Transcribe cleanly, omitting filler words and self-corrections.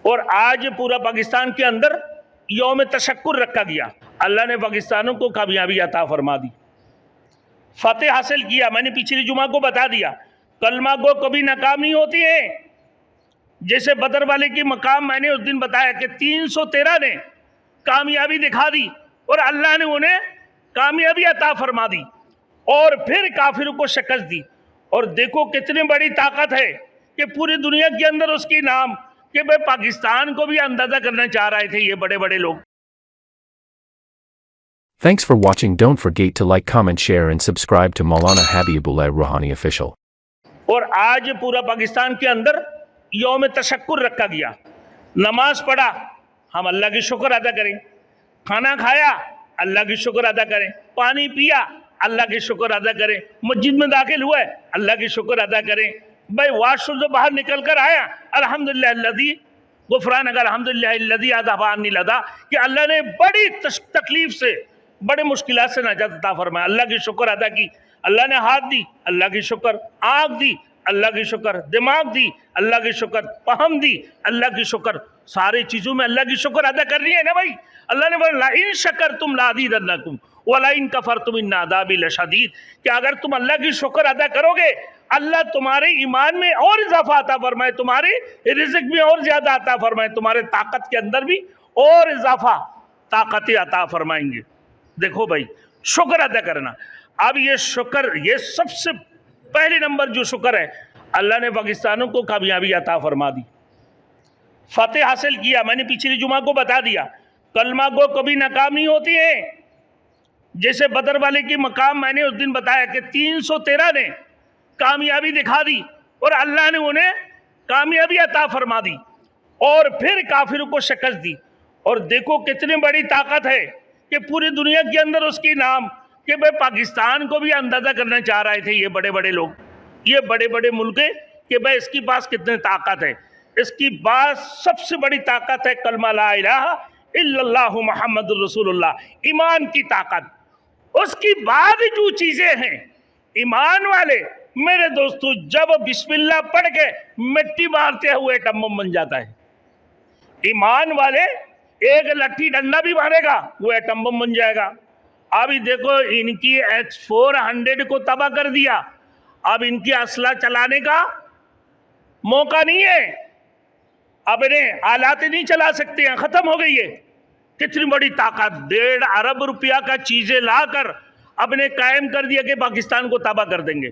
اور آج پورا پاکستان کے اندر یوم تشکر رکھا گیا. اللہ نے پاکستانوں کو کامیابی عطا فرما دی, فتح حاصل کیا. میں نے پچھلی جمعہ کو بتا دیا, کلمہ گو کبھی ناکام نہیں ہوتی ہیں. جیسے بدر والے کی مقام میں نے اس دن بتایا کہ 313 نے کامیابی دکھا دی اور اللہ نے انہیں کامیابی عطا فرما دی اور پھر کافروں کو شکست دی. اور دیکھو کتنی بڑی طاقت ہے کہ پوری دنیا کے اندر اس کی نام, کہ بھئی پاکستان کو بھی اندازہ کرنا چاہ رہے تھے یہ بڑے بڑے لوگ. Thanks for watching. Don't forget to like, comment, share and subscribe to Maulana Habibullah Rouhani Official. اور آج پورا پاکستان کے اندر یوم تشکر رکھا گیا. نماز پڑھا, ہم اللہ کی شکر ادا کریں. کھانا کھایا, اللہ کی شکر ادا کریں. پانی پیا, اللہ کی شکر ادا کریں. مسجد میں داخل ہوئے, اللہ کی شکر ادا کریں. بھائی واش روم سے باہر نکل کر آیا, الحمدللہ الذی غفرانک الحمدللہ الذی اذھب عنی الادھا, کہ اللہ نے بڑی تکلیف سے, بڑے مشکلات سے نجات عطا فرمایا. اللہ کی شکر ادا کی. اللہ نے ہاتھ دی, اللہ کی شکر. آنکھ دی, اللہ کی شکر. دماغ دی, اللہ کی شکر. فہم دی, اللہ کی شکر. سارے چیزوں میں اللہ کی شکر ادا کر رہی ہے نا بھائی. اللہ نے بولا لئن شکرتم لازیدنکم ولئن کفرتم ان عذابی لشدید, کہ اگر تم اللہ کی شکر ادا کرو گے اللہ تمہارے ایمان میں اور اضافہ عطا فرمائے, تمہارے رزق میں اور زیادہ عطا فرمائے, تمہارے طاقت کے اندر بھی اور اضافہ طاقت عطا فرمائیں گے. دیکھو بھائی شکر ادا کرنا. اب یہ شکر, یہ سب سے پہلے نمبر جو شکر ہے, اللہ نے پاکستانوں کو کامیابی عطا فرما دی, فتح حاصل کیا. میں نے پچھلی جمعہ کو بتا دیا, کلمہ گو کبھی ناکام نہیں ہوتی ہیں. جیسے بدر والے کی مقام میں نے اس دن بتایا کہ 313 نے کامیابی دکھا دی اور اللہ نے انہیں کامیابی عطا فرما دی اور پھر کافروں کو شکست دی. اور دیکھو کتنی بڑی طاقت ہے کہ پوری دنیا کے اندر اس کی نام, کہ بھئی پاکستان کو بھی اندازہ کرنا چاہ رہے تھے یہ بڑے بڑے لوگ, یہ بڑے بڑے ملک, کہ بھئی اس کی پاس کتنی طاقت ہے. اس کی بات سب سے بڑی طاقت ہے کلمہ لا الہ الا اللہ محمد الرسول اللہ, ایمان کی طاقت. اس کی بعد جو چیزیں ہیں ایمان والے میرے دوستو, جب بسم اللہ پڑھ کے مٹی مارتے ہوئے ایٹم بم بن جاتا ہے. ایمان والے ایک لٹھی ڈنڈا بھی مارے گا وہ ایٹم بم بن جائے گا. ابھی دیکھو ان کی H-400 کو تباہ کر دیا, اب ان کی اسلحہ چلانے کا موقع نہیں ہے, اب انہیں آلات نہیں چلا سکتے ہیں, ختم ہو گئی ہے. کتنی بڑی طاقت, 1.5 ارب روپیہ کا چیزیں لا کر اب نے قائم کر دیا کہ پاکستان کو تباہ کر دیں گے.